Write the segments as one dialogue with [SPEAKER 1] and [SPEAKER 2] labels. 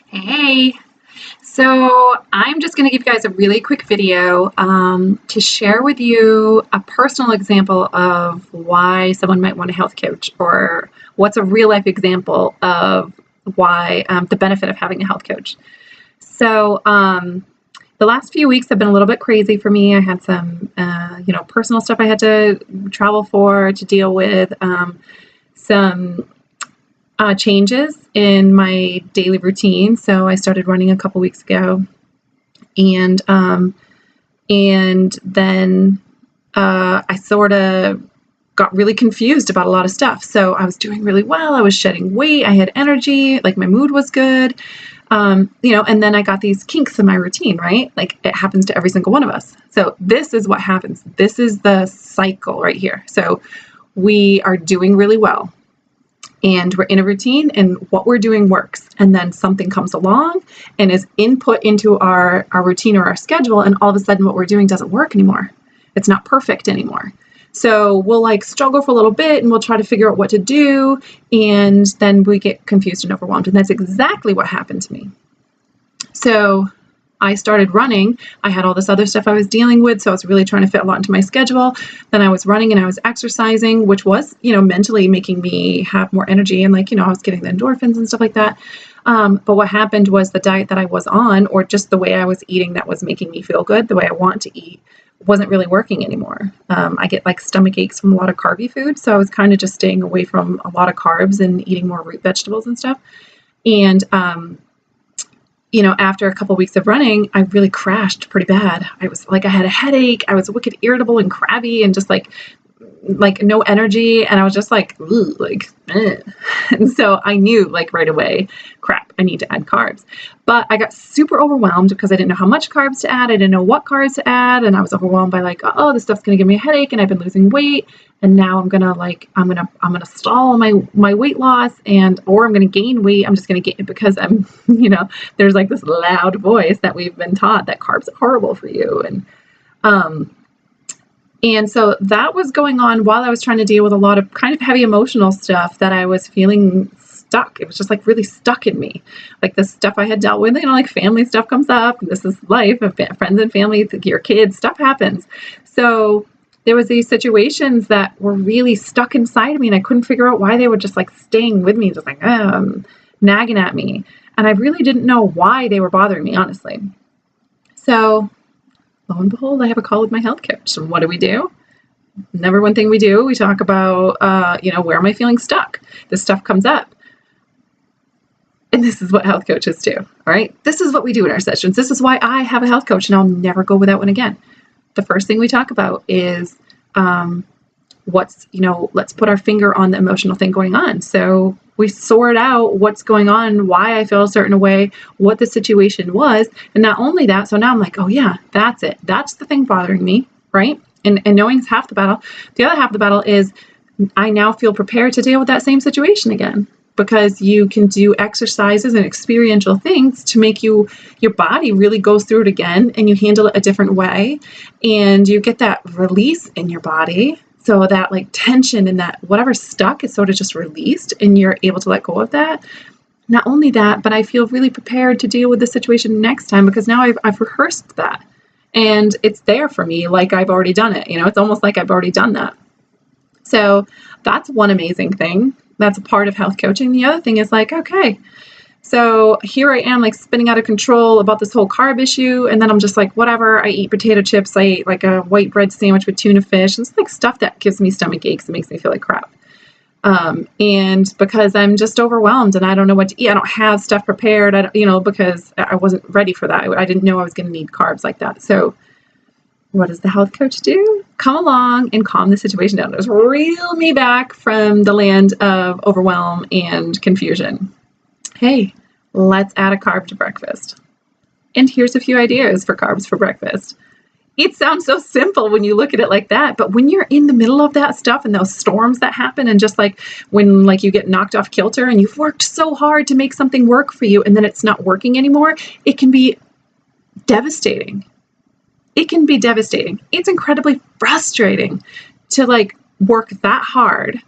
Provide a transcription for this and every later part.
[SPEAKER 1] Hey, so I'm just going to give you guys a really quick video to share with you a personal example of why someone might want a health coach, or what's a real life example of why the benefit of having a health coach. So the last few weeks have been a little bit crazy for me. I had some, personal stuff I had to travel for, to deal with, some changes in my daily routine. So I started running a couple weeks ago, and then I sort of got really confused about a lot of stuff. So I was doing really well. I was shedding weight. I had energy. Like, my mood was good. And then I got these kinks in my routine, right? Like, it happens to every single one of us. So this is what happens. This is the cycle right here. So we are doing really well, and we're in a routine, and what we're doing works, and then something comes along and is input into our routine or our schedule, and all of a sudden what we're doing doesn't work anymore. It's not perfect anymore. So we'll like struggle for a little bit, and we'll try to figure out what to do, and then we get confused and overwhelmed. And that's exactly what happened to me. So I started running. I had all this other stuff I was dealing with, so I was really trying to fit a lot into my schedule. Then I was running and I was exercising, which was, mentally making me have more energy, and I was getting the endorphins and stuff like that. But what happened was the diet that I was on, or just the way I was eating that was making me feel good, the way I want to eat, wasn't really working anymore. I get like stomach aches from a lot of carby food, so I was kind of just staying away from a lot of carbs and eating more root vegetables and stuff. And after a couple of weeks of running, I really crashed pretty bad. I was like, I had a headache. I was wicked irritable and crabby, and just like no energy. And I was just like, ugh, like, eh. And so I knew like right away, crap, I need to add carbs. But I got super overwhelmed because I didn't know how much carbs to add. I didn't know what carbs to add. And I was overwhelmed by like, oh, this stuff's going to give me a headache, and I've been losing weight. And now I'm going to stall my weight loss, or I'm going to gain weight. I'm just going to gain it because there's like this loud voice that we've been taught that carbs are horrible for you. And so that was going on while I was trying to deal with a lot of kind of heavy emotional stuff that I was feeling stuck. It was just like really stuck in me. Like the stuff I had dealt with, like family stuff comes up. This is life, friends and family, your kids, stuff happens. So there was these situations that were really stuck inside of me, and I couldn't figure out why they were just like staying with me, just like nagging at me. And I really didn't know why they were bothering me, honestly. So lo and behold, I have a call with my health coach. And what do? Number one thing we do, we talk about, where am I feeling stuck? This stuff comes up. And this is what health coaches do, all right? This is what we do in our sessions. This is why I have a health coach, and I'll never go without one again. The first thing we talk about is let's put our finger on the emotional thing going on. So we sort out what's going on, why I feel a certain way, what the situation was. And not only that, so now I'm like, oh yeah, that's it. That's the thing bothering me, right? And knowing is half the battle. The other half of the battle is I now feel prepared to deal with that same situation again, because you can do exercises and experiential things to make your body really goes through it again, and you handle it a different way, and you get that release in your body. So that like tension and that whatever stuck is sort of just released, and you're able to let go of that. Not only that, but I feel really prepared to deal with the situation next time, because now I've rehearsed that, and it's there for me. Like I've already done it. It's almost like I've already done that. So that's one amazing thing. That's a part of health coaching. The other thing is like, okay, so here I am like spinning out of control about this whole carb issue. And then I'm just like, whatever, I eat potato chips. I ate like a white bread sandwich with tuna fish. It's like stuff that gives me stomach aches and makes me feel like crap. And because I'm just overwhelmed and I don't know what to eat, I don't have stuff prepared, because I wasn't ready for that. I didn't know I was going to need carbs like that. So what does the health coach do? Come along and calm the situation down. Just reel me back from the land of overwhelm and confusion. Hey, let's add a carb to breakfast. And here's a few ideas for carbs for breakfast. It sounds so simple when you look at it like that, but when you're in the middle of that stuff and those storms that happen, and just like when like you get knocked off kilter and you've worked so hard to make something work for you and then it's not working anymore, it can be devastating. It can be devastating. It's incredibly frustrating to like work that hard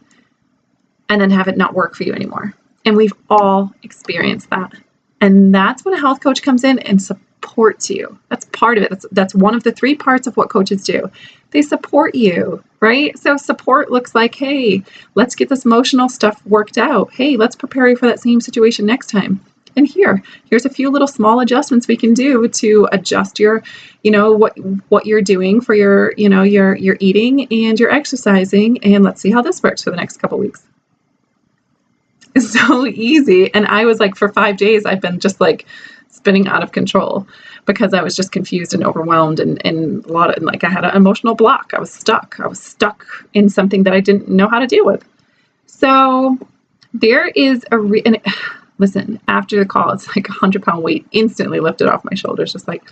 [SPEAKER 1] and then have it not work for you anymore. And we've all experienced that. And that's when a health coach comes in and supports you. That's part of it. That's one of the 3 parts of what coaches do. They support you, right? So support looks like, hey, let's get this emotional stuff worked out. Hey, let's prepare you for that same situation next time. And here's a few little small adjustments we can do to adjust your, what you're doing for your, your eating and your exercising. And let's see how this works for the next couple weeks. It's so easy. And I was like, for 5 days, I've been just like spinning out of control because I was just confused and overwhelmed and a lot of, like, I had an emotional block. I was stuck in something that I didn't know how to deal with. So there is listen, after the call, it's like 100-pound weight instantly lifted off my shoulders, just like,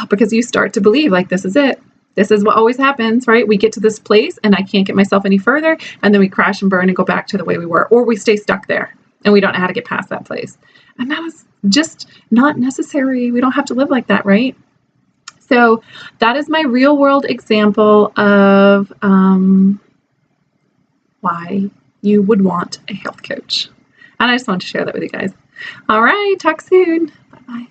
[SPEAKER 1] because you start to believe like, this is it. This is what always happens, right? We get to this place and I can't get myself any further. And then we crash and burn and go back to the way we were, or we stay stuck there and we don't know how to get past that place. And that was just not necessary. We don't have to live like that, right? So that is my real world example of why you would want a health coach. And I just wanted to share that with you guys. All right, talk soon. Bye-bye.